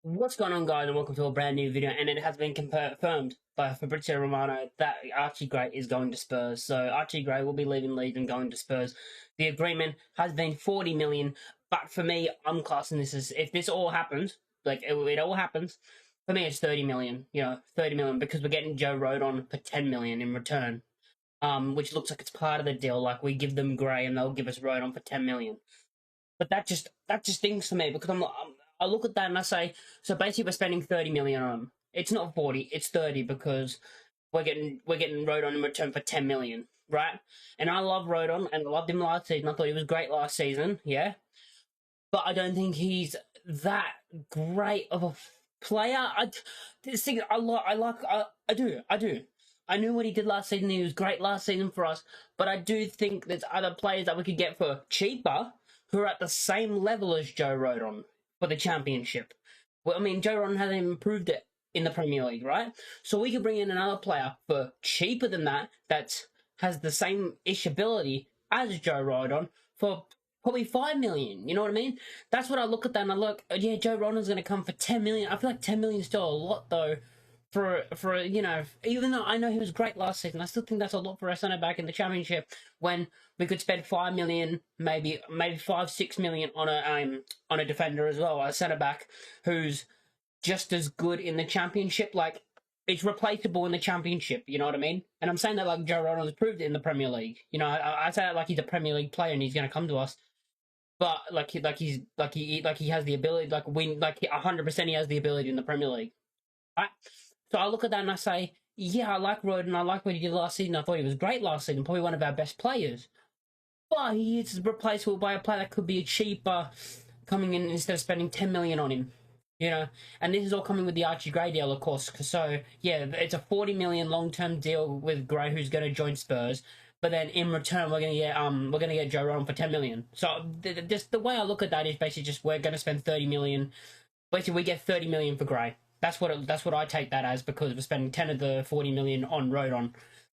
What's going on, guys, and welcome to a brand new video. And it has been confirmed by Fabrizio Romano that Archie Gray is going to Spurs. So Archie Gray will be leaving Leeds and going to Spurs. The agreement has been 40 million, but for me, I'm classing this as, if this all happens, like it all happens, for me it's 30 million. 30 million, because we're getting Joe Rodon for 10 million in return. Which looks like it's part of the deal. Like, we give them Gray and they'll give us Rodon for 10 million. But that just stings for me, because I look at that and I say, so basically we're spending 30 million on him. It's not 40, it's 30, because we're getting Rodon in return for 10 million, right? And I love Rodon, and I loved him last season. I thought he was great last season, yeah. But I don't think he's that great of a player. I do. I knew what he did last season. He was great last season for us. But I do think there's other players that we could get for cheaper who are at the same level as Joe Rodon for the championship. Well, I mean, Joe Rodon hasn't even improved it in the Premier League, right? So we could bring in another player for cheaper than that has the same-ish ability as Joe Rodon for probably 5 million. You know what I mean? That's what I look at that and I look, yeah, Joe Rodon's going to come for 10 million. I feel like 10 million is still a lot, though, for even though I know he was great last season, I still think that's a lot for a centre back in the championship, when we could spend 5 million, maybe 5-6 million on a defender as well, a centre back who's just as good in the championship. Like, it's replaceable in the championship, you know what I mean? And I'm saying that like Joe Rodon has proved it in the Premier League. I say that like he's a Premier League player and he's going to come to us. But he has the ability, 100% he has the ability in the Premier League, right? So I look at that and I say, yeah, I like Rodon. I like what he did last season. I thought he was great last season, probably one of our best players. But he is replaceable by a player that could be cheaper, coming in instead of spending 10 million on him. And this is all coming with the Archie Gray deal, of course. So yeah, it's a 40 million long-term deal with Gray, who's going to join Spurs. But then in return, we're going to get Joe Rodon for 10 million. So just the way I look at that is basically just we're going to spend 30 million. Basically, we get 30 million for Gray. That's what I take that as, because we're spending 10 of the 40 million on Rodon.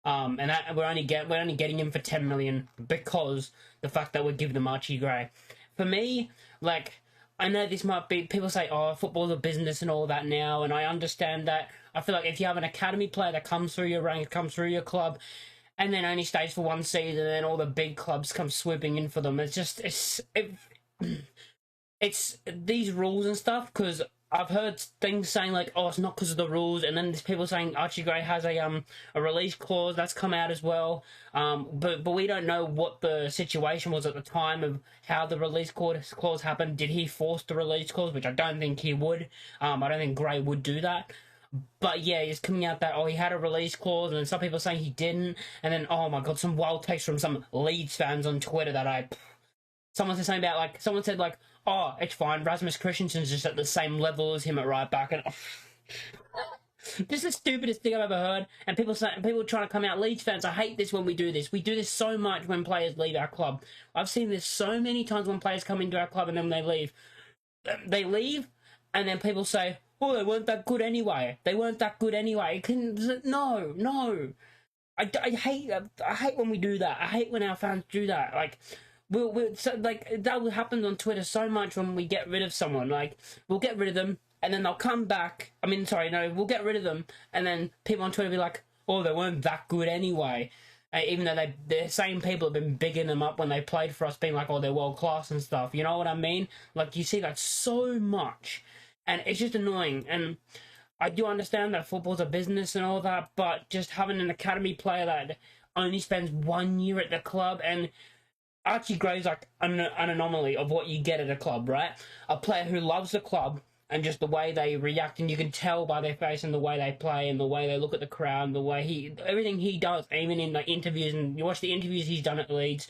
And we're only getting him for 10 million because the fact that we're giving them Archie Gray. For me, like, I know this might be, people say, oh, football's a business and all that now, and I understand that. I feel like if you have an academy player that comes through your ranks, comes through your club, and then only stays for one season, and then all the big clubs come swooping in for them, it's these rules and stuff, because I've heard things saying like, oh, it's not because of the rules, and then there's people saying Archie Gray has a release clause that's come out as well. But we don't know what the situation was at the time of how the release clause happened. Did he force the release clause? Which I don't think he would. I don't think Gray would do that. But yeah, it's coming out that, oh, he had a release clause, and then some people are saying he didn't, and then, oh my god, some wild takes from some Leeds fans on Twitter that someone said something about, someone said oh, it's fine, Rasmus Christensen's just at the same level as him at right back, and this is the stupidest thing I've ever heard. And people trying to come out, Leeds fans, I hate this when we do this. We do this so much when players leave our club. I've seen this so many times when players come into our club and then they leave. They leave, and then people say, oh, they weren't that good anyway. No. I hate when we do that. I hate when our fans do that. That happens on Twitter so much when we get rid of someone. Like, we'll get rid of them, and then they'll come back. We'll get rid of them, and then people on Twitter will be like, oh, they weren't that good anyway. Even though the same people have been bigging them up when they played for us, being like, oh, they're world class and stuff. You know what I mean? Like, you see that so much, and it's just annoying. And I do understand that football's a business and all that, but just having an academy player that only spends 1 year at the club, and Archie Gray's like an anomaly of what you get at a club, right? A player who loves the club, and just the way they react, and you can tell by their face and the way they play and the way they look at the crowd and the way everything he does, even in the interviews, and you watch the interviews he's done at Leeds,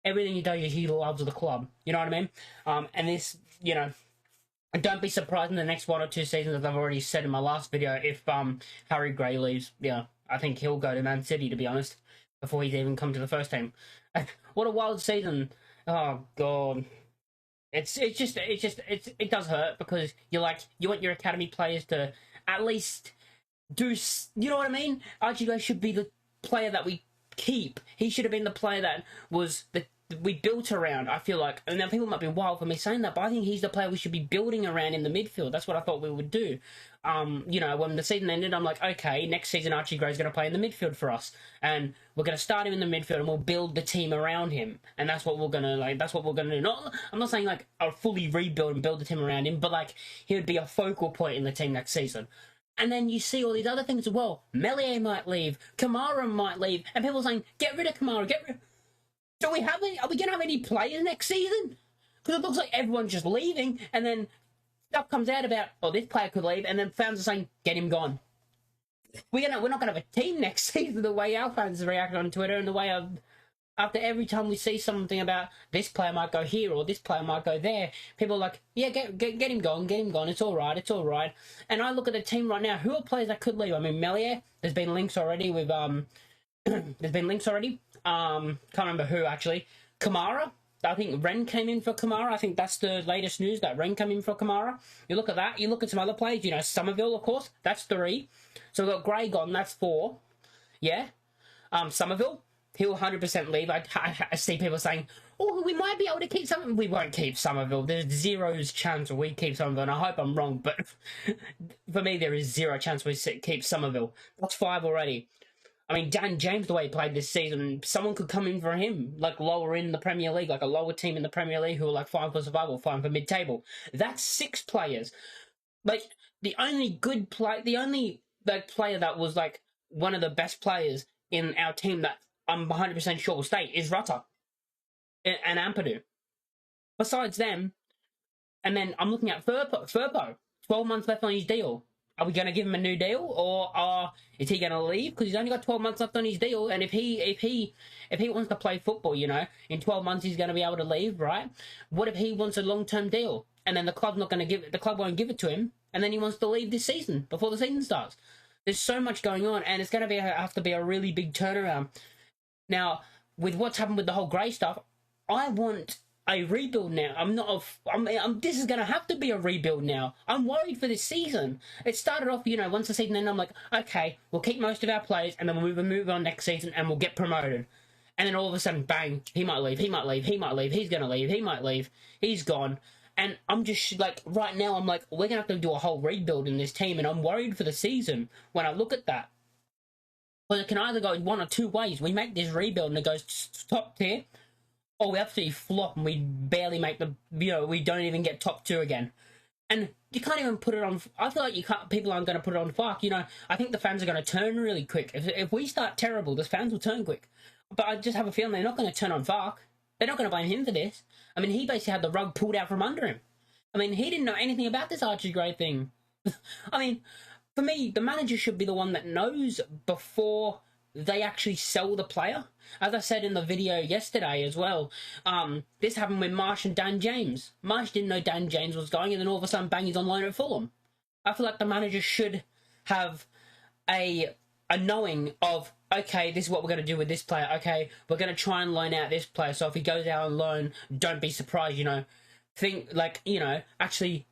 everything he does is he loves the club. You know what I mean? And this, don't be surprised in the next 1 or 2 seasons, as I've already said in my last video, if Harry Gray leaves. Yeah, I think he'll go to Man City, to be honest, before he's even come to the first team. What a wild season! Oh god, it does hurt, because you want your academy players to at least do. You know what I mean? Archie Gray should be the player that we keep. He should have been the player that was the we built around. I feel like, and now people might be wild for me saying that, but I think he's the player we should be building around in the midfield. That's what I thought we would do. You know, when the season ended, I'm like, okay, next season Archie Gray's going to play in the midfield for us, and we're going to start him in the midfield, and we'll build the team around him, and that's what we're gonna like. That's what we're gonna do. Not, I'm not saying like I'll fully rebuild and build the team around him, but like he would be a focal point in the team next season. And then you see all these other things as well. Melier might leave, Kamara might leave, and people are saying, get rid of Kamara, get rid. Do we have any? Are we going to have any players next season? Because it looks like everyone's just leaving, and then stuff comes out about, oh, this player could leave, and then fans are saying, get him gone. We're not going to have a team next season the way our fans react on Twitter, and the way after every time we see something about this player might go here or this player might go there, people are like, yeah, get him gone, it's all right, it's all right. And I look at the team right now, who are players that could leave? I mean, Melier, there's been links already with can't remember who actually. Kamara, I think Ren came in for Kamara. I think that's the latest news, that Ren came in for Kamara. You look at that, you look at some other players, you know, Somerville, of course, that's 3. So we've got Gray gone, that's 4. Yeah. Somerville, he'll 100% leave. I see people saying, oh, we might be able to keep Somerville. We won't keep Somerville. There's 0's chance we keep Somerville, and I hope I'm wrong, but for me, there is 0 chance we keep Somerville. That's 5 already. I mean, Dan James, the way he played this season, someone could come in for him, like lower in the Premier League, like a lower team in the Premier League who are like 5 for survival, 5 for mid-table. That's 6 players. Like, the only good the only player that was like one of the best players in our team that I'm 100% sure will stay is Rutter and Ampadu. Besides them, and then I'm looking at Firpo, 12 months left on his deal. Are we going to give him a new deal, or is he going to leave? Because he's only got 12 months left on his deal, and if he wants to play football, you know, in 12 months he's going to be able to leave, right? What if he wants a long-term deal, and then the club won't give it to him, and then he wants to leave this season before the season starts? There's so much going on, and it's going to have to be a really big turnaround. Now, with what's happened with the whole Gray stuff, I want a rebuild now. This is going to have to be a rebuild now. I'm worried for this season. It started off, you know, once the season ended, I'm like, okay, we'll keep most of our players, and then we'll move on next season, and we'll get promoted. And then all of a sudden, bang, he might leave, he's going to leave, he might leave, he's gone. And I'm just like, right now, I'm like, we're going to have to do a whole rebuild in this team, and I'm worried for the season when I look at that. But it can either go one or 2 ways. We make this rebuild, and it goes top tier, or we absolutely flop and we barely make we don't even get top 2 again. And you can't even put it on. I feel like people aren't going to put it on Fark. You know, I think the fans are going to turn really quick. If we start terrible, the fans will turn quick. But I just have a feeling they're not going to turn on Fark. They're not going to blame him for this. I mean, he basically had the rug pulled out from under him. I mean, he didn't know anything about this Archie Gray thing. I mean, for me, the manager should be the one that knows before they actually sell the player. As I said in the video yesterday as well, this happened with Marsh and Dan James. Marsh didn't know Dan James was going, and then all of a sudden, bang, he's on loan at Fulham. I feel like the manager should have a knowing of, okay, this is what we're going to do with this player. Okay, we're going to try and loan out this player, so if he goes out on loan, don't be surprised, you know. Actually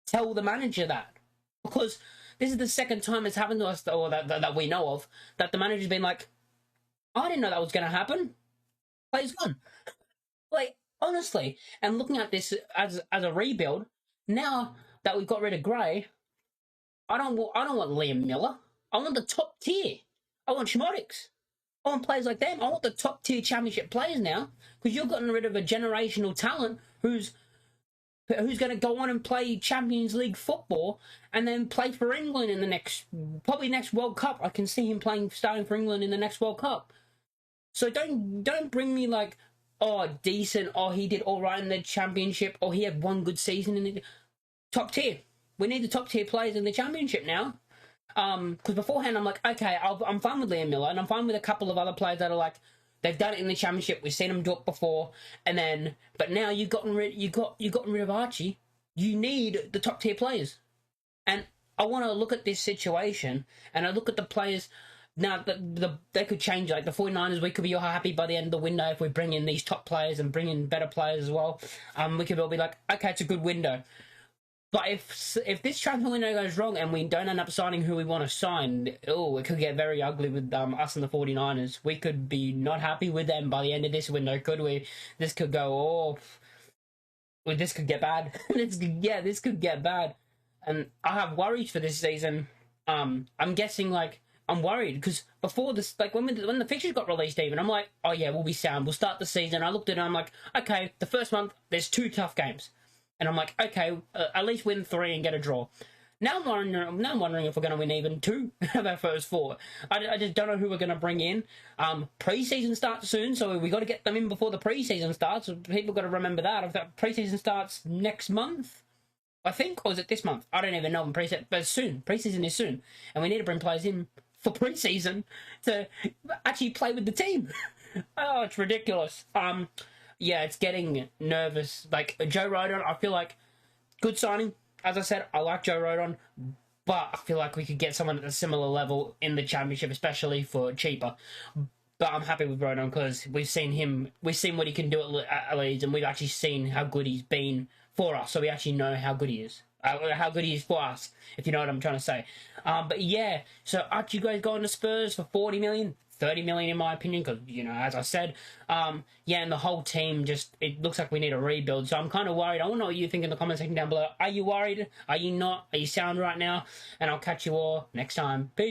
tell the manager that. Because this is the second time it's happened to us, or that we know of, that the manager's been like, I didn't know that was going to happen. Player's gone. Like, honestly, and looking at this as a rebuild, now that we've got rid of Gray, I don't want Liam Miller. I want the top tier. I want Schmodix. I want players like them. I want the top tier championship players now, because you've gotten rid of a generational talent who's going to go on and play Champions League football and then play for England in the probably next World Cup. I can see him starting for England in the next World Cup. So don't bring me like, oh, decent, or he did all right in the Championship, or he had one good season in the top tier. We need the top tier players in the Championship now. Because beforehand I'm like, okay, I'm fine with Liam Miller, and I'm fine with a couple of other players that are like, they've done it in the Championship. We've seen them do it before, but now you've gotten rid of Archie. You need the top tier players, and I want to look at this situation, and I look at the players now. They could change. Like the 49ers, we could be all happy by the end of the window if we bring in these top players and bring in better players as well. We could all be like, okay, it's a good window. But if this transfer window goes wrong and we don't end up signing who we want to sign, oh, it could get very ugly with us and the 49ers. We could be not happy with them by the end of this window, could we? This could go, oh, well, this could get bad. This could get bad. And I have worries for this season. I'm guessing, like, I'm worried because before this, like when the fixtures got released, even I'm like, oh yeah, we'll be sound. We'll start the season. I looked at it, I'm like, okay, the first month there's 2 tough games, and I'm like, okay, at least win 3 and get a draw. Now I'm wondering if we're going to win even 2 of our first 4. I just don't know who we're going to bring in. Preseason starts soon, so we got to get them in before the preseason starts. People got to remember that. If that preseason starts next month, I think, or is it this month? I don't even know when preseason, but soon. Preseason is soon, and we need to bring players in for preseason to actually play with the team. Oh, it's ridiculous. Yeah, it's getting nervous. Like Joe Rodon, I feel like good signing. As I said, I like Joe Rodon, but I feel like we could get someone at a similar level in the championship, especially for cheaper. But I'm happy with Rodon because we've seen what he can do at Leeds, and we've actually seen how good he's been for us. So we actually know how good he is. How good he is for us, if you know what I'm trying to say. But yeah, so Archie guys going to Spurs for 40 million, 30 million in my opinion, because, you know, as I said, yeah, and the whole team just, it looks like we need a rebuild. So I'm kind of worried. I want to know what you think in the comment section down below. Are you worried? Are you not? Are you sound right now? And I'll catch you all next time. Peace.